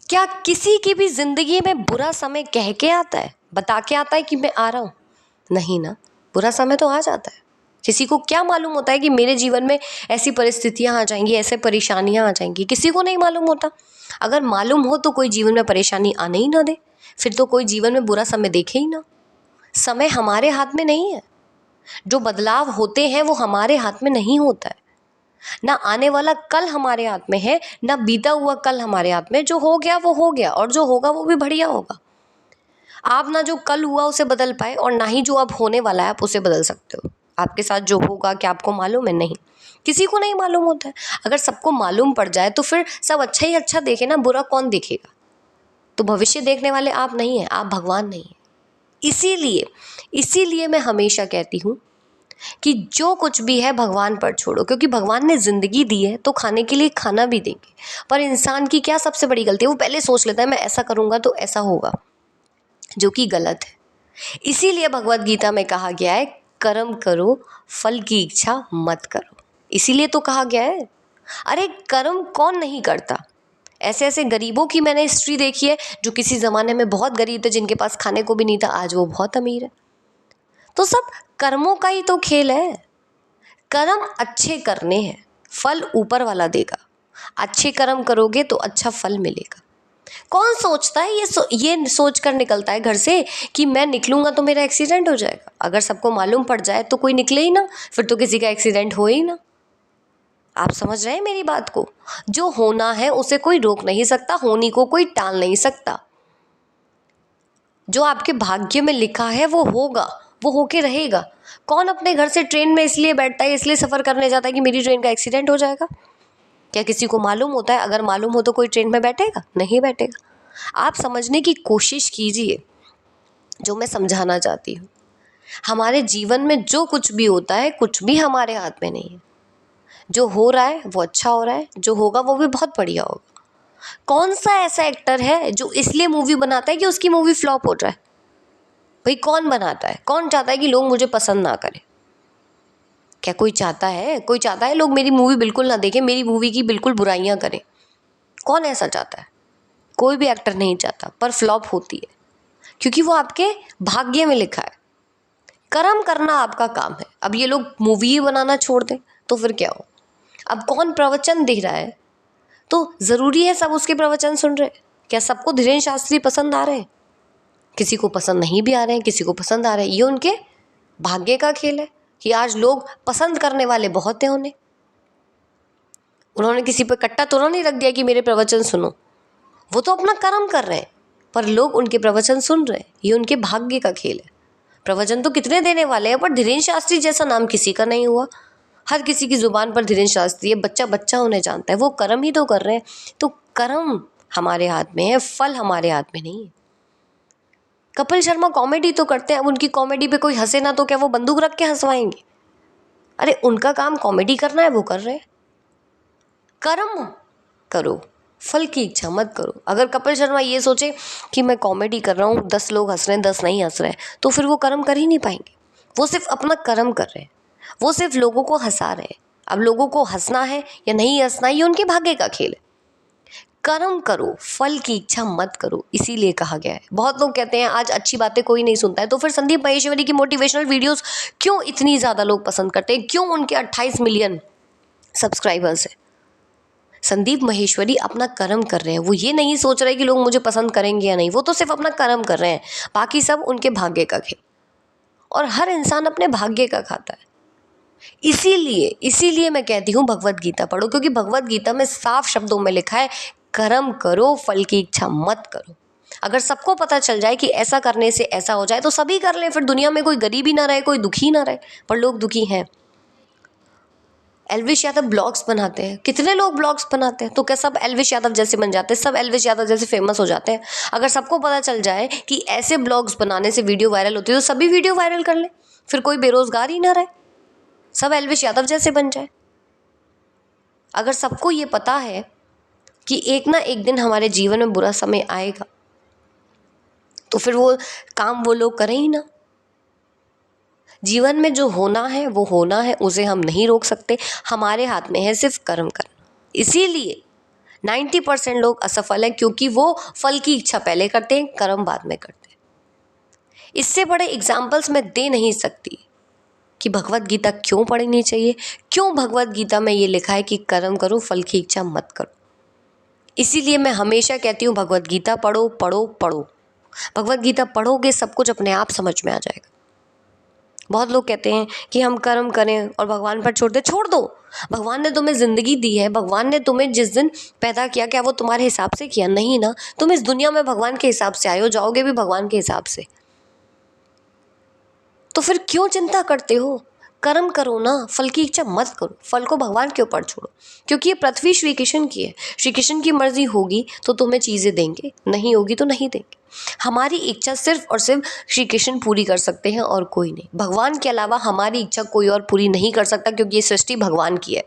क्या किसी की भी जिंदगी में बुरा समय कह के आता है, बता के आता है कि मैं आ रहा हूँ? नहीं ना, बुरा समय तो आ जाता है। किसी को क्या मालूम होता है कि मेरे जीवन में ऐसी परिस्थितियां आ जाएंगी, ऐसे परेशानियां आ जाएंगी? किसी को नहीं मालूम होता। अगर मालूम हो तो कोई जीवन में परेशानी आने ही ना दे, फिर तो कोई जीवन में बुरा समय देखे ही ना। समय हमारे हाथ में नहीं है। जो बदलाव होते हैं वो हमारे हाथ में नहीं होता है। ना आने वाला कल हमारे हाथ में है, ना बीता हुआ कल हमारे हाथ में। जो हो गया वो हो गया, और जो होगा वो भी बढ़िया होगा। आप ना जो कल हुआ उसे बदल पाए, और ना ही जो अब होने वाला है आप उसे बदल सकते हो। आपके साथ जो होगा क्या आपको मालूम है? नहीं, किसी को नहीं मालूम होता है। अगर सबको मालूम पड़ जाए तो फिर सब अच्छा ही अच्छा देखे ना, बुरा कौन देखेगा? तो भविष्य देखने वाले आप नहीं हैं, आप भगवान नहीं हैं। इसीलिए इसीलिए मैं हमेशा कहती हूँ कि जो कुछ भी है भगवान पर छोड़ो, क्योंकि भगवान ने ज़िंदगी दी है तो खाने के लिए खाना भी देंगे। पर इंसान की क्या सबसे बड़ी गलती है? वो पहले सोच लेता है मैं ऐसा करूँगा तो ऐसा होगा, जो कि गलत है। इसीलिए भगवत गीता में कहा गया है कर्म करो, फल की इच्छा मत करो। इसीलिए तो कहा गया है। अरे कर्म कौन नहीं करता? ऐसे ऐसे गरीबों की मैंने हिस्ट्री देखी है, जो किसी ज़माने में बहुत गरीब थे, जिनके पास खाने को भी नहीं था, आज वो बहुत अमीर है। तो सब कर्मों का ही तो खेल है। कर्म अच्छे करने हैं, फल ऊपर वाला देगा। अच्छे कर्म करोगे तो अच्छा फल मिलेगा। कौन सोचता है ये सोच कर निकलता है घर से कि मैं निकलूंगा तो मेरा एक्सीडेंट हो जाएगा? अगर सबको मालूम पड़ जाए तो कोई निकले ही ना, फिर तो किसी का एक्सीडेंट हो ही ना। आप समझ रहे हैं मेरी बात को? जो होना है उसे कोई रोक नहीं सकता, होने को कोई टाल नहीं सकता। जो आपके भाग्य में लिखा है वो होगा, वो होके रहेगा। कौन अपने घर से ट्रेन में इसलिए बैठता है, इसलिए सफ़र करने जाता है कि मेरी ट्रेन का एक्सीडेंट हो जाएगा? क्या किसी को मालूम होता है? अगर मालूम हो तो कोई ट्रेन में बैठेगा? नहीं बैठेगा। आप समझने की कोशिश कीजिए जो मैं समझाना चाहती हूँ। हमारे जीवन में जो कुछ भी होता है, कुछ भी हमारे हाथ में नहीं है। जो हो रहा है वो अच्छा हो रहा है, जो होगा वो भी बहुत बढ़िया होगा। कौन सा ऐसा एक्टर है जो इसलिए मूवी बनाता है कि उसकी मूवी फ्लॉप हो जाए? भाई कौन बनाता है? कौन चाहता है कि लोग मुझे पसंद ना करें? क्या कोई चाहता है? कोई चाहता है लोग मेरी मूवी बिल्कुल ना देखें, मेरी मूवी की बिल्कुल बुराइयां करें? कौन ऐसा चाहता है? कोई भी एक्टर नहीं चाहता, पर फ्लॉप होती है क्योंकि वो आपके भाग्य में लिखा है। कर्म करना आपका काम है। अब ये लोग मूवी ही बनाना छोड़ दें तो फिर क्या हो? अब कौन प्रवचन दे रहा है तो ज़रूरी है सब उसके प्रवचन सुन रहे? क्या सबको धीरेन्द्र शास्त्री पसंद आ रहे हैं? किसी को पसंद नहीं भी आ रहे हैं, किसी को पसंद आ रहे हैं। ये उनके भाग्य का खेल है कि आज लोग पसंद करने वाले बहुत हैं उन्हें। उन्होंने किसी पर कट्टा तो नहीं रख दिया कि मेरे प्रवचन सुनो। वो तो अपना कर्म कर रहे हैं, पर लोग उनके प्रवचन सुन रहे हैं। ये उनके भाग्य का खेल है। प्रवचन तो कितने देने वाले हैं, पर धीरेन्द्र शास्त्री जैसा नाम किसी का नहीं हुआ। हर किसी की ज़ुबान पर धीरेन्द्र शास्त्री है, बच्चा बच्चा उन्हें जानता है। वो कर्म ही तो कर रहे हैं। तो कर्म हमारे हाथ में है, फल हमारे हाथ में नहीं है। कपिल शर्मा कॉमेडी तो करते हैं, अब उनकी कॉमेडी पे कोई हंसे ना तो क्या वो बंदूक रख के हंसवाएंगे? अरे उनका काम कॉमेडी करना है, वो कर रहे हैं। कर्म करो, फल की इच्छा मत करो। अगर कपिल शर्मा ये सोचे कि मैं कॉमेडी कर रहा हूँ, 10 लोग हंस रहे हैं, 10 नहीं हंस रहे हैं, तो फिर वो कर्म कर ही नहीं पाएंगे। वो सिर्फ अपना कर्म कर रहे हैं, वो सिर्फ लोगों को हंसा रहे हैं। अब लोगों को हंसना है या नहीं हंसना, ये उनके भाग्य का खेल है। कर्म करो, फल की इच्छा मत करो, इसीलिए कहा गया है। बहुत लोग कहते हैं आज अच्छी बातें कोई नहीं सुनता है, तो फिर संदीप महेश्वरी की मोटिवेशनल वीडियोस क्यों इतनी ज़्यादा लोग पसंद करते हैं? क्यों उनके 28 मिलियन सब्सक्राइबर्स हैं? संदीप महेश्वरी अपना कर्म कर रहे हैं। वो ये नहीं सोच रहे कि लोग मुझे पसंद करेंगे या नहीं, वो तो सिर्फ अपना कर्म कर रहे हैं। बाकी सब उनके भाग्य का खेल, और हर इंसान अपने भाग्य का खाता है। इसीलिए मैं कहती हूँ भगवत गीता पढ़ो, क्योंकि भगवत गीता में साफ शब्दों में लिखा है कर्म करो, फल की इच्छा मत करो। अगर सबको पता चल जाए कि ऐसा करने से ऐसा हो जाए तो सभी कर लें, फिर दुनिया में कोई गरीबी ना रहे, कोई दुखी ना रहे। पर लोग दुखी हैं। एल्विश यादव ब्लॉग्स बनाते हैं, कितने लोग ब्लॉग्स बनाते हैं, तो क्या सब एल्विश यादव जैसे बन जाते हैं? सब एल्विश यादव जैसे फेमस हो जाते हैं? अगर सबको पता चल जाए कि ऐसे ब्लॉग्स बनाने से वीडियो वायरल होती है तो सभी वीडियो वायरल कर लें, फिर कोई बेरोजगार ही ना रहे, सब एल्विश यादव जैसे बन जाए। अगर सबको ये पता है कि एक ना एक दिन हमारे जीवन में बुरा समय आएगा, तो फिर वो काम वो लोग करें ही ना। जीवन में जो होना है वो होना है, उसे हम नहीं रोक सकते। हमारे हाथ में है सिर्फ कर्म करना। इसीलिए 90% लोग असफल हैं क्योंकि वो फल की इच्छा पहले करते हैं, कर्म बाद में करते हैं। इससे बड़े एग्जाम्पल्स मैं दे नहीं सकती कि भगवत गीता क्यों पढ़नी चाहिए, क्यों भगवत गीता में ये लिखा है कि कर्म करो, फल की इच्छा मत करो। इसीलिए मैं हमेशा कहती हूँ भगवत गीता पढ़ो पढ़ो पढ़ो। भगवत गीता पढ़ोगे सब कुछ अपने आप समझ में आ जाएगा। बहुत लोग कहते हैं कि हम कर्म करें और भगवान पर छोड़ दे। छोड़ दो। भगवान ने तुम्हें ज़िंदगी दी है, भगवान ने तुम्हें जिस दिन पैदा किया, क्या वो तुम्हारे हिसाब से किया? नहीं ना। तुम इस दुनिया में भगवान के हिसाब से आए हो, जाओगे भी भगवान के हिसाब से। तो फिर क्यों चिंता करते हो? कर्म करो ना, फल की इच्छा मत करो, फल को भगवान के ऊपर छोड़ो, क्योंकि ये पृथ्वी श्री कृष्ण की है। श्री कृष्ण की मर्जी होगी तो तुम्हें चीज़ें देंगे, नहीं होगी तो नहीं देंगे। हमारी इच्छा सिर्फ और सिर्फ श्री कृष्ण पूरी कर सकते हैं और कोई नहीं। भगवान के अलावा हमारी इच्छा कोई और पूरी नहीं कर सकता, क्योंकि ये सृष्टि भगवान की है।